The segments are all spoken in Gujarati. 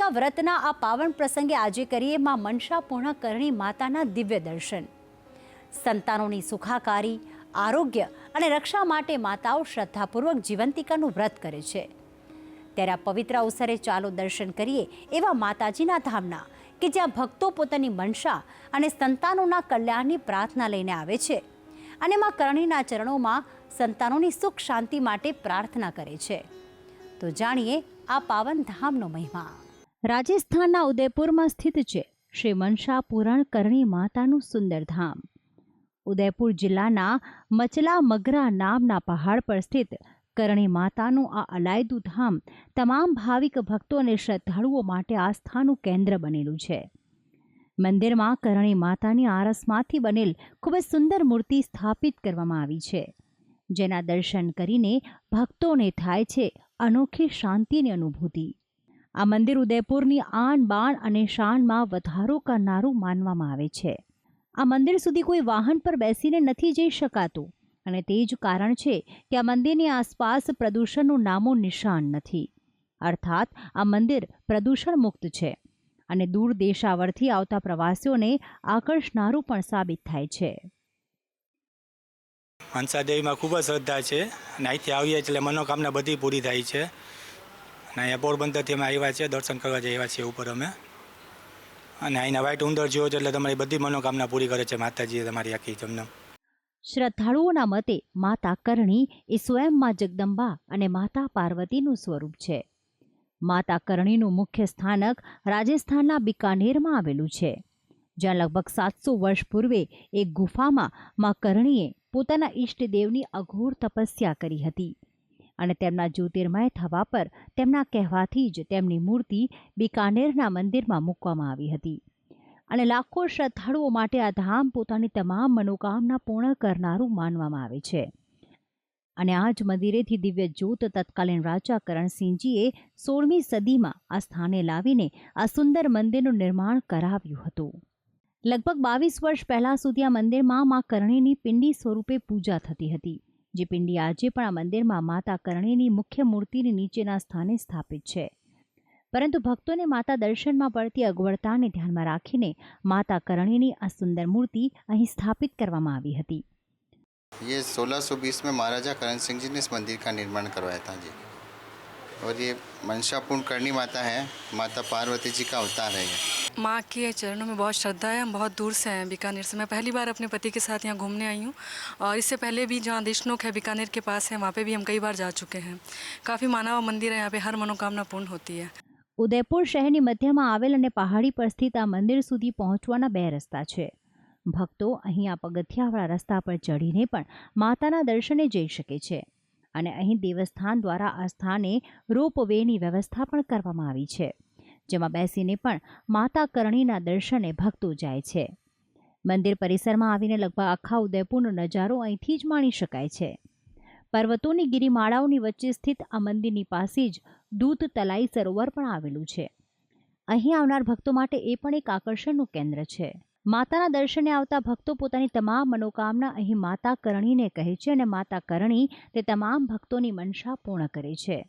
માતા વ્રતના આ પાવન પ્રસંગે આજે કરીએ માં મનસા પૂર્ણ કરણી માતાના દિવ્ય દર્શન। સંતાનોની સુખાકારી, આરોગ્ય અને રક્ષા માટે માતાઓ શ્રદ્ધાપૂર્વક જીવંતિકાનું વ્રત કરે છે। ત્યારે આ પવિત્ર અવસરે ચાલો દર્શન કરીએ એવા માતાજીના ધામના કે જ્યાં ભક્તો પોતાની મનસા અને સંતાનોના કલ્યાણની પ્રાર્થના લઈને આવે છે અને માં કરણીના ચરણોમાં સંતાનોની સુખ શાંતિ માટે પ્રાર્થના કરે છે। તો જાણીએ આ પાવન ધામનો મહિમા। રાજસ્થાનના ઉદયપુરમાં સ્થિત છે શ્રી મનસા પૂરણ કરણી માતાનું સુંદર ધામ। ઉદયપુર જિલ્લાના મચલા મગરા નામના પહાડ પર સ્થિત કરણી માતાનું આ અલાયદું ધામ તમામ ભાવિક ભક્તો અને શ્રદ્ધાળુઓ માટે આસ્થાનું કેન્દ્ર બનેલું છે। મંદિરમાં કરણી માતાની આરસમાંથી બનેલ ખૂબ જ સુંદર મૂર્તિ સ્થાપિત કરવામાં આવી છે, જેના દર્શન કરીને ભક્તોને થાય છે અનોખી શાંતિની અનુભૂતિ। આ મંદિર ઉદયપુરની આન બાણ અને શાનમાં વધારો કરનારું માનવામાં આવે છે। આ મંદિર સુધી કોઈ વાહન પર બેસીને નથી જઈ શકાતું અને તે જ કારણ છે કે આ મંદિરની આસપાસ પ્રદૂષણનું નામો નિશાન નથી, અર્થાત આ મંદિર પ્રદૂષણ મુક્ત છે અને દૂર દેશાવરથી આવતા પ્રવાસીઓને આકર્ષનારું પણ સાબિત થાય છે। મનસા દેવીમાં ખૂબ જ શ્રદ્ધા છે અને અહીંથી આવીએ એટલે મનોકામના બધી પૂરી થાય છે અને અહીંયા પોરબંદરથી અમે આવ્યા છીએ, દર્શન કરવા જઈ આવ્યા છીએ ઉપર અમે। અને અહીંના વ્હાઈટ ઉંદર જોયો છે એટલે તમારી બધી મનોકામના પૂરી કરે છે માતાજી તમારી આખી જમને। શ્રદ્ધાળુઓના મતે માતા કરણી એ સ્વયં માં જગદંબા અને માતા પાર્વતીનું સ્વરૂપ છે। માતા કરણીનું મુખ્ય સ્થાનક રાજસ્થાનના બિકાનેરમાં આવેલું છે, જ્યાં લગભગ 700 વર્ષ પૂર્વે એક ગુફામાં માં કરણીએ પોતાના ઈષ્ટદેવની અઘોર તપસ્યા કરી હતી અને તેમના જ્યોતિર્મય થવા પર તેમના કહેવાથી જ તેમની મૂર્તિ બિકાનેરના મંદિરમાં મૂકવામાં આવી હતી અને લાખો શ્રદ્ધાળુઓ માટે આ ધામ પોતાની તમામ મનોકામના પૂર્ણ કરનારું માનવામાં આવે છે। અને આ જ મંદિરેથી દિવ્ય જ્યોત તત્કાલીન રાજા કરણસિંહજીએ 16મી સદીમાં આ સ્થાને લાવીને આ સુંદર મંદિરનું નિર્માણ કરાવ્યું હતું। લગભગ 22 વર્ષ પહેલા સુધી આ મંદિરમાં મા કરણીની પિંડી સ્વરૂપે પૂજા થતી હતી, જે પિંડી આજે પણ આ મંદિરમાં માતા કરણીની મુખ્ય મૂર્તિની નીચેના સ્થાને સ્થાપિત છે। પરંતુ ભક્તોને માતા દર્શનમાં પડતી અગવડતાને ધ્યાનમાં રાખીને માતા કરણીની આ સુંદર મૂર્તિ અહીં સ્થાપિત કરવામાં આવી હતી। ये 1620 में महाराजा करण सिंह जी ने इस मंदिर का निर्माण करवाया था जी। और ये मनसा पूर्ण करनी माता है, माता पार्वती जी का अवतार है ये। माँ के चरणों में बहुत श्रद्धा है। हम बहुत दूर से आए हैं बीकानेर से। मैं पहली बार अपने पति के साथ यहाँ घूमने आई हूँ और इससे पहले भी जहाँ देशनोक है बीकानेर के पास है, वहाँ पे भी हम कई बार जा चुके हैं। काफ़ी माना हुआ मंदिर है, यहाँ पे हर मनोकामना पूर्ण होती है। ઉદયપુર શહેરની મધ્યમાં આવેલ અને પહાડી પર સ્થિત આ મંદિર સુધી પહોંચવાના 2 રસ્તા છે। ભક્તો અહીં આ પગથિયાવાળા રસ્તા પર ચડીને પણ માતાના દર્શને જઈ શકે છે અને અહીં દેવસ્થાન દ્વારા આ સ્થાને રોપવેની વ્યવસ્થા પણ કરવામાં આવી છે, જેમાં બેસીને પણ માતા કરણીના દર્શને ભક્તો જાય છે। મંદિર પરિસરમાં આવીને લગભગ આખા ઉદયપુરનો નજારો અહીંથી જ માણી શકાય છે। પર્વતોની ગિરિમાળાઓની વચ્ચે સ્થિત આ મંદિરની પાસે જ દૂધ તલાઈ સરોવર પણ આવેલું છે। અહીં આવનાર ભક્તો માટે એ પણ એક આકર્ષણનું કેન્દ્ર છે। માતાના દર્શને આવતા ભક્તો પોતાની તમામ મનોકામના અહીં માતા કરણીને કહે છે અને માતા કરણી તે તમામ ભક્તોની મનસા પૂર્ણ કરે છે।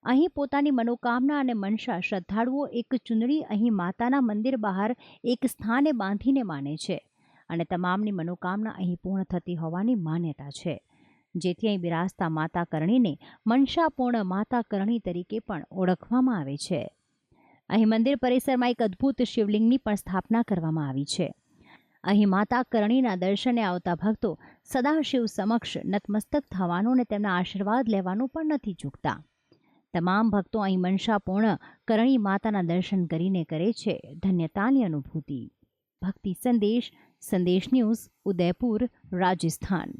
અહીં પોતાની મનોકામના અને મનસા શ્રદ્ધાળુઓ એક ચૂંદડી અહીં માતાના મંદિર બહાર એક સ્થાને બાંધીને માને છે અને તમામની મનોકામના અહીં પૂર્ણ થતી હોવાની માન્યતા છે, જેથી અહીં બિરાજતા માતા કરણીને મનસા પૂર્ણ માતા કરણી તરીકે પણ ઓળખવામાં આવે છે। અહીં મંદિર પરિસરમાં એક અદ્ભુત શિવલિંગની પણ સ્થાપના કરવામાં આવી છે। અહીં માતા કરણીના દર્શને આવતા ભક્તો સદાશિવ સમક્ષ નતમસ્તક થવાનું અને તેમના આશીર્વાદ લેવાનું પણ નથી ચૂકતા। તમામ ભક્તો અહીં મનસા પૂર્ણ કરણી માતાના દર્શન કરીને કરે છે ધન્યતાની અનુભૂતિ। ભક્તિ સંદેશ, સંદેશ ન્યૂઝ, ઉદયપુર, રાજસ્થાન।